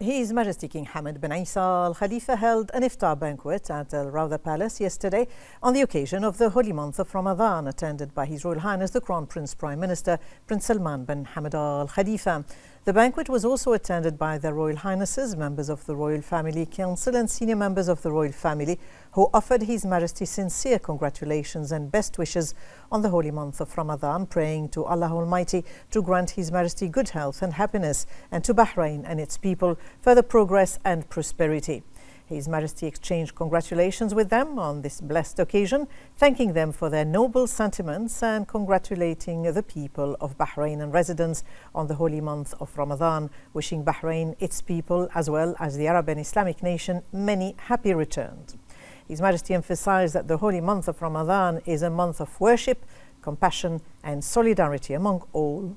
His Majesty King Hamad bin Isa Al Khalifa held an iftar banquet at Al Rawda Palace yesterday on the occasion of the holy month of Ramadan, attended by His Royal Highness the Crown Prince Prime Minister Prince Salman bin Hamad Al Khalifa. The banquet was also attended by their Royal Highnesses, members of the Royal Family Council and senior members of the Royal Family, who offered His Majesty sincere congratulations and best wishes on the holy month of Ramadan, praying to Allah Almighty to grant His Majesty good health and happiness, and to Bahrain and its people further progress and prosperity. His Majesty exchanged congratulations with them on this blessed occasion, thanking them for their noble sentiments and congratulating the people of Bahrain and residents on the holy month of Ramadan, wishing Bahrain, its people, as well as the Arab and Islamic nation, many happy returns. His Majesty emphasized that the holy month of Ramadan is a month of worship, compassion and solidarity among all.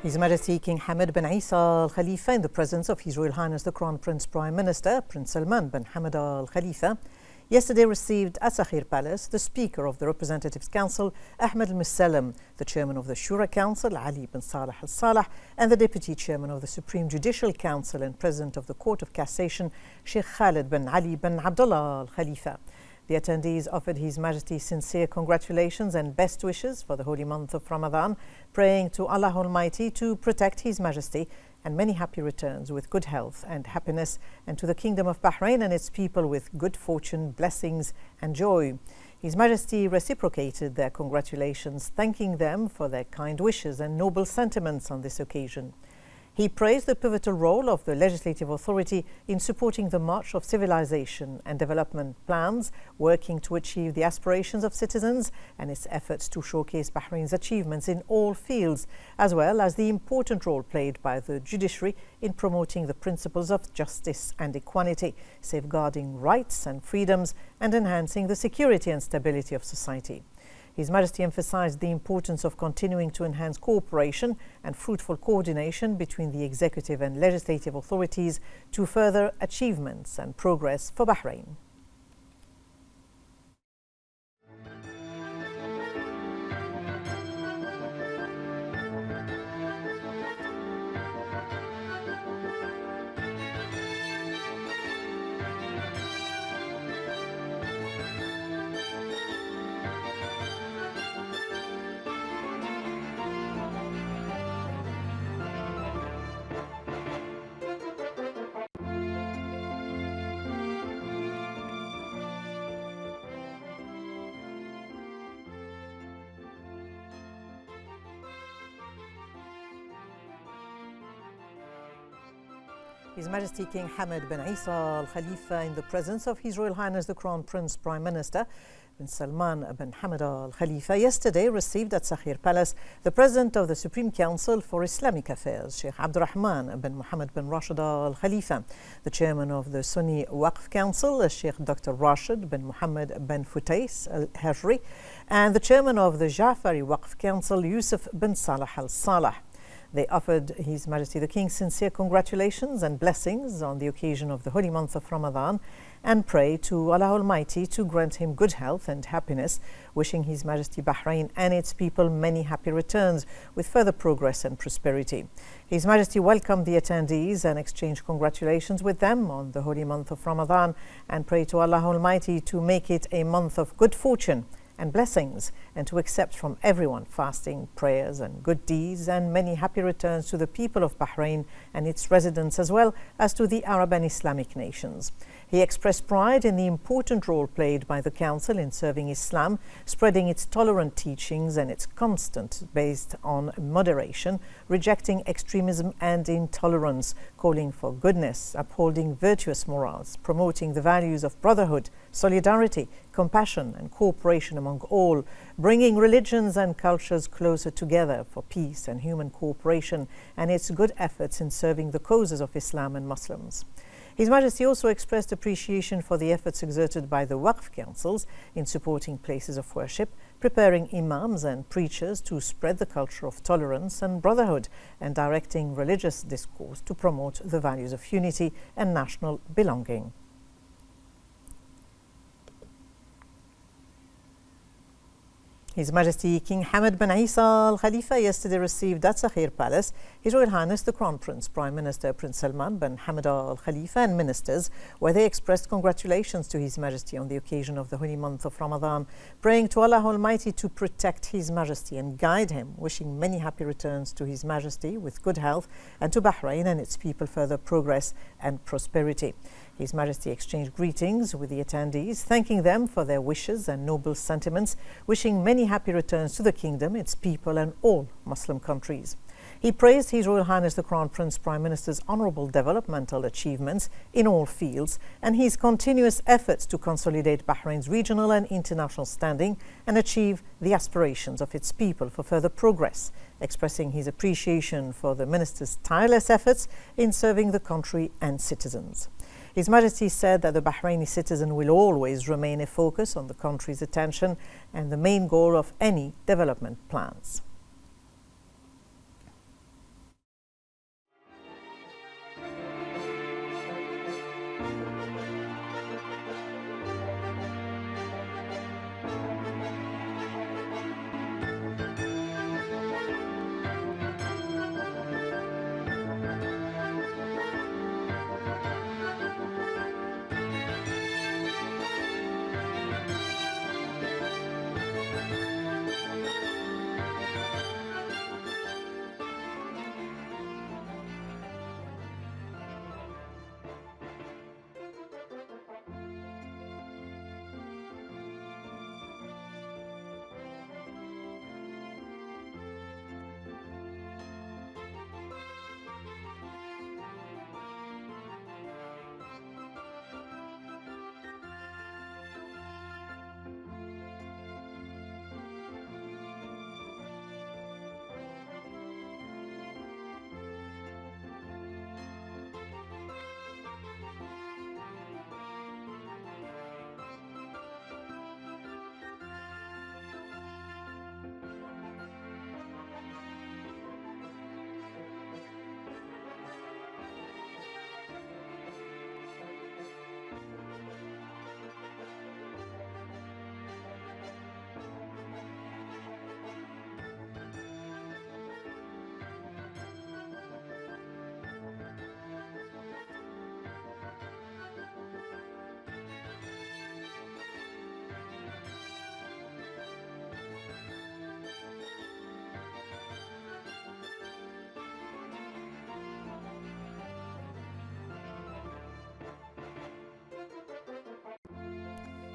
His Majesty King Hamad bin Isa Al Khalifa, in the presence of His Royal Highness the Crown Prince Prime Minister Prince Salman bin Hamad Al Khalifa, yesterday received at Sakhir Palace the Speaker of the Representatives Council Ahmed Al Musallam, the Chairman of the Shura Council Ali bin Saleh Al Salah, and the Deputy Chairman of the Supreme Judicial Council and President of the Court of Cassation Sheikh Khalid bin Ali bin Abdullah Al Khalifa. The attendees offered His Majesty sincere congratulations and best wishes for the holy month of Ramadan, praying to Allah Almighty to protect His Majesty and many happy returns with good health and happiness, and to the Kingdom of Bahrain and its people with good fortune, blessings and joy. His Majesty reciprocated their congratulations, thanking them for their kind wishes and noble sentiments on this occasion. He praised the pivotal role of the legislative authority in supporting the march of civilization and development plans, working to achieve the aspirations of citizens, and its efforts to showcase Bahrain's achievements in all fields, as well as the important role played by the judiciary in promoting the principles of justice and equality, safeguarding rights and freedoms, and enhancing the security and stability of society. His Majesty emphasized the importance of continuing to enhance cooperation and fruitful coordination between the executive and legislative authorities to further achievements and progress for Bahrain. His Majesty King Hamad bin Isa Al Khalifa, in the presence of His Royal Highness the Crown Prince Prime Minister Prince Salman bin Hamad Al Khalifa, yesterday received at Sakhir Palace the President of the Supreme Council for Islamic Affairs, Sheikh Abdurrahman bin Mohammed bin Rashid Al Khalifa, the Chairman of the Sunni Waqf Council, Sheikh Dr. Rashid bin Mohammed bin Futais Al Hajri, and the Chairman of the Ja'fari Waqf Council, Yusuf bin Saleh Al Salah. They offered His Majesty the King sincere congratulations and blessings on the occasion of the holy month of Ramadan, and pray to Allah Almighty to grant him good health and happiness, wishing His Majesty Bahrain and its people many happy returns with further progress and prosperity. His Majesty welcomed the attendees and exchanged congratulations with them on the holy month of Ramadan, and prayed to Allah Almighty to make it a month of good fortune and blessings, and to accept from everyone fasting, prayers and good deeds, and many happy returns to the people of Bahrain and its residents, as well as to the Arab and Islamic nations. He expressed pride in the important role played by the Council in serving Islam, spreading its tolerant teachings and its constant based on moderation, rejecting extremism and intolerance, calling for goodness, upholding virtuous morals, promoting the values of brotherhood, solidarity, compassion and cooperation among all, bringing religions and cultures closer together for peace and human cooperation, and its good efforts in serving the causes of Islam and Muslims. His Majesty also expressed appreciation for the efforts exerted by the Waqf councils in supporting places of worship, preparing imams and preachers to spread the culture of tolerance and brotherhood, and directing religious discourse to promote the values of unity and national belonging. His Majesty King Hamad bin Isa Al Khalifa yesterday received at Sakhir Palace His Royal Highness the Crown Prince, Prime Minister Prince Salman bin Hamad Al Khalifa and ministers, where they expressed congratulations to His Majesty on the occasion of the holy month of Ramadan, praying to Allah Almighty to protect His Majesty and guide him, wishing many happy returns to His Majesty with good health, and to Bahrain and its people further progress and prosperity. His Majesty exchanged greetings with the attendees, thanking them for their wishes and noble sentiments, wishing many happy returns to the kingdom, its people and all Muslim countries. He praised His Royal Highness the Crown Prince Prime Minister's honourable developmental achievements in all fields and his continuous efforts to consolidate Bahrain's regional and international standing and achieve the aspirations of its people for further progress, expressing his appreciation for the Minister's tireless efforts in serving the country and citizens. His Majesty said that the Bahraini citizen will always remain a focus on the country's attention and the main goal of any development plans.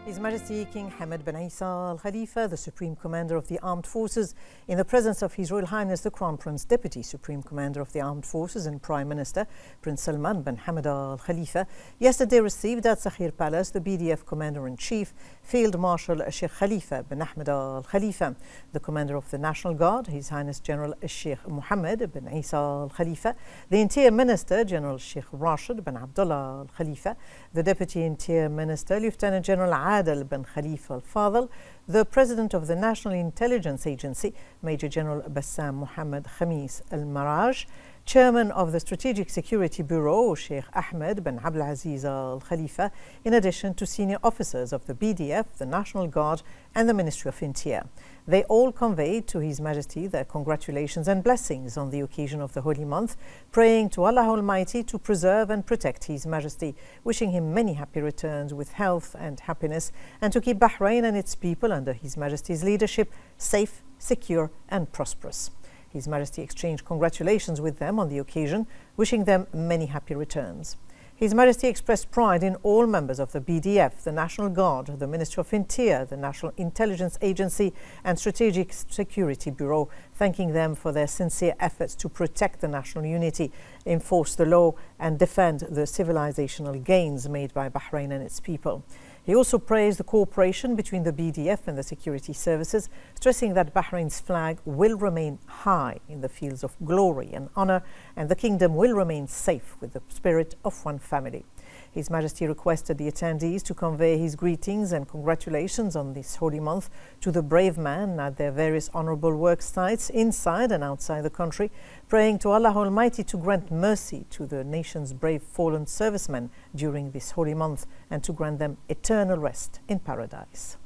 His Majesty King Hamad bin Isa Al Khalifa, the Supreme Commander of the Armed Forces, in the presence of His Royal Highness the Crown Prince, Deputy Supreme Commander of the Armed Forces and Prime Minister Prince Salman bin Hamad Al Khalifa, yesterday received at Sakhir Palace the BDF Commander-in-Chief, Field Marshal Sheikh Khalifa bin Ahmed Al Khalifa, the Commander of the National Guard, His Highness General Sheikh Mohammed bin Isa Al Khalifa, the Interior Minister General Sheikh Rashid bin Abdullah Al Khalifa, the Deputy Interior Minister Lieutenant General Adel bin Khalifa Al Fadl, the President of the National Intelligence Agency Major General Bassam Mohammed Khamis Al Maraj, Chairman of the Strategic Security Bureau Sheikh Ahmed bin Abdulaziz Al Khalifa, in addition to senior officers of the BDF, the National Guard and the Ministry of Interior. They all conveyed to His Majesty their congratulations and blessings on the occasion of the holy month, praying to Allah Almighty to preserve and protect His Majesty, wishing him many happy returns with health and happiness, and to keep Bahrain and its people under His Majesty's leadership safe, secure and prosperous. His Majesty exchanged congratulations with them on the occasion, wishing them many happy returns. His Majesty expressed pride in all members of the BDF, the National Guard, the Ministry of Interior, the National Intelligence Agency and Strategic Security Bureau, thanking them for their sincere efforts to protect the national unity, enforce the law and defend the civilizational gains made by Bahrain and its people. He also praised the cooperation between the BDF and the security services, stressing that Bahrain's flag will remain high in the fields of glory and honor, and the kingdom will remain safe with the spirit of one family. His Majesty requested the attendees to convey his greetings and congratulations on this holy month to the brave men at their various honorable work sites inside and outside the country, praying to Allah Almighty to grant mercy to the nation's brave fallen servicemen during this holy month and to grant them eternal rest in paradise.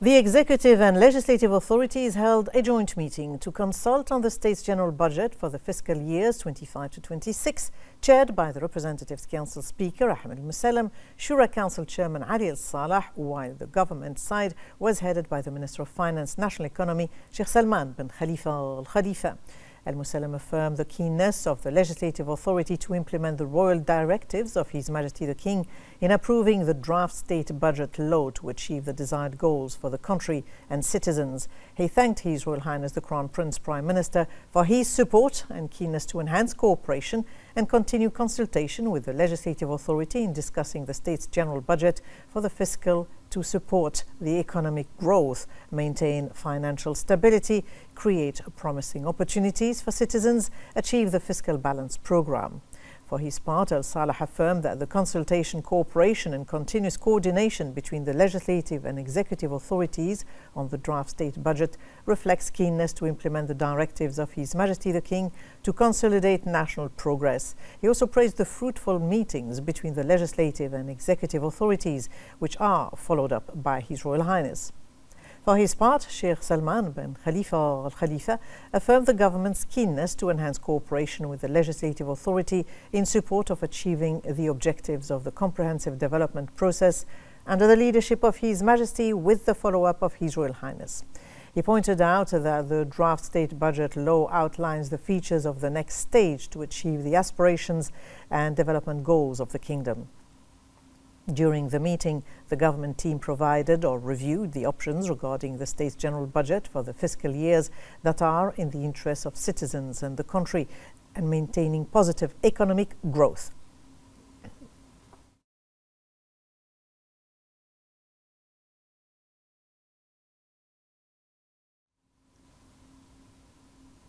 The executive and legislative authorities held a joint meeting to consult on the state's general budget for the fiscal years 25 to 26, chaired by the Representatives Council Speaker Ahmed Al-Musallam, Shura Council Chairman Ali Al-Salah, while the government side was headed by the Minister of Finance, National Economy, Sheikh Salman bin Khalifa Al-Khalifa. Al-Musallam affirmed the keenness of the legislative authority to implement the royal directives of His Majesty the King in approving the draft state budget law to achieve the desired goals for the country and citizens. He thanked His Royal Highness the Crown Prince Prime Minister for his support and keenness to enhance cooperation and continue consultation with the legislative authority in discussing the state's general budget for the fiscal to support the economic growth, maintain financial stability, create promising opportunities for citizens, achieve the fiscal balance program. For his part, Al-Salah affirmed that the consultation, cooperation and continuous coordination between the legislative and executive authorities on the draft state budget reflects keenness to implement the directives of His Majesty the King to consolidate national progress. He also praised the fruitful meetings between the legislative and executive authorities, which are followed up by His Royal Highness. For his part, Sheikh Salman bin Khalifa Al-Khalifa affirmed the government's keenness to enhance cooperation with the legislative authority in support of achieving the objectives of the comprehensive development process under the leadership of His Majesty with the follow-up of His Royal Highness. He pointed out that the draft state budget law outlines the features of the next stage to achieve the aspirations and development goals of the kingdom. During the meeting, the government team provided or reviewed the options regarding the state's general budget for the fiscal years that are in the interests of citizens and the country and maintaining positive economic growth.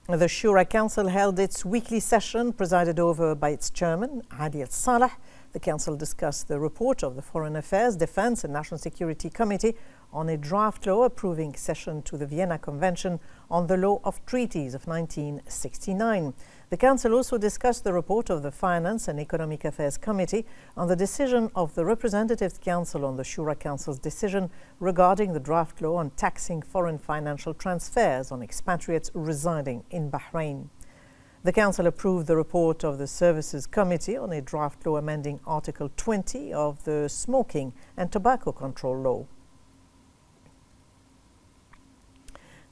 The Shura Council held its weekly session presided over by its chairman, Ali Al-Salah. The Council discussed the report of the Foreign Affairs, Defence and National Security Committee on a draft law approving accession to the Vienna Convention on the Law of Treaties of 1969. The Council also discussed the report of the Finance and Economic Affairs Committee on the decision of the Representatives Council on the Shura Council's decision regarding the draft law on taxing foreign financial transfers on expatriates residing in Bahrain. The Council approved the report of the Services Committee on a draft law amending Article 20 of the Smoking and Tobacco Control Law.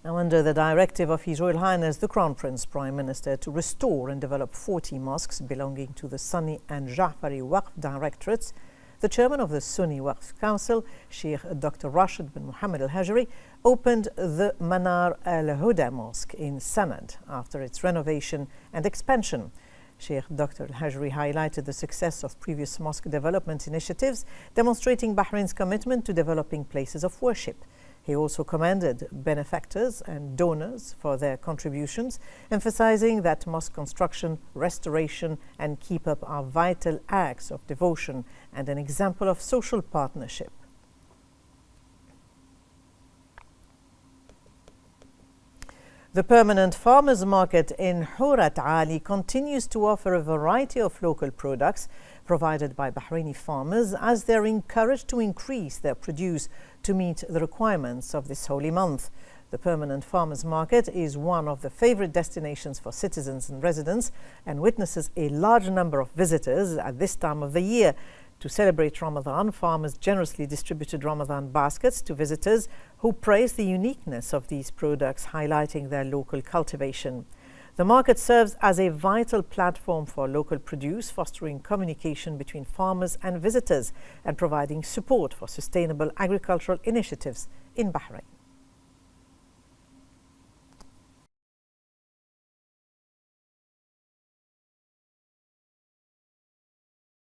Now, under the directive of His Royal Highness the Crown Prince Prime Minister to restore and develop 40 mosques belonging to the Sunni and Ja'fari Waqf Directorates, the chairman of the Sunni Waqf Council, Sheikh Dr. Rashid bin Muhammad Al-Hajri, opened the Manar Al-Huda Mosque in Sanad after its renovation and expansion. Sheikh Dr. Al-Hajri highlighted the success of previous mosque development initiatives, demonstrating Bahrain's commitment to developing places of worship. He also commended benefactors and donors for their contributions, emphasizing that mosque construction, restoration and keep up are vital acts of devotion and an example of social partnership. The permanent farmers market in Hurat Ali continues to offer a variety of local products provided by Bahraini farmers as they're encouraged to increase their produce to meet the requirements of this holy month. The permanent farmers market is one of the favorite destinations for citizens and residents and witnesses a large number of visitors at this time of the year. To celebrate Ramadan, farmers generously distributed Ramadan baskets to visitors who praised the uniqueness of these products, highlighting their local cultivation. The market serves as a vital platform for local produce, fostering communication between farmers and visitors and providing support for sustainable agricultural initiatives in Bahrain.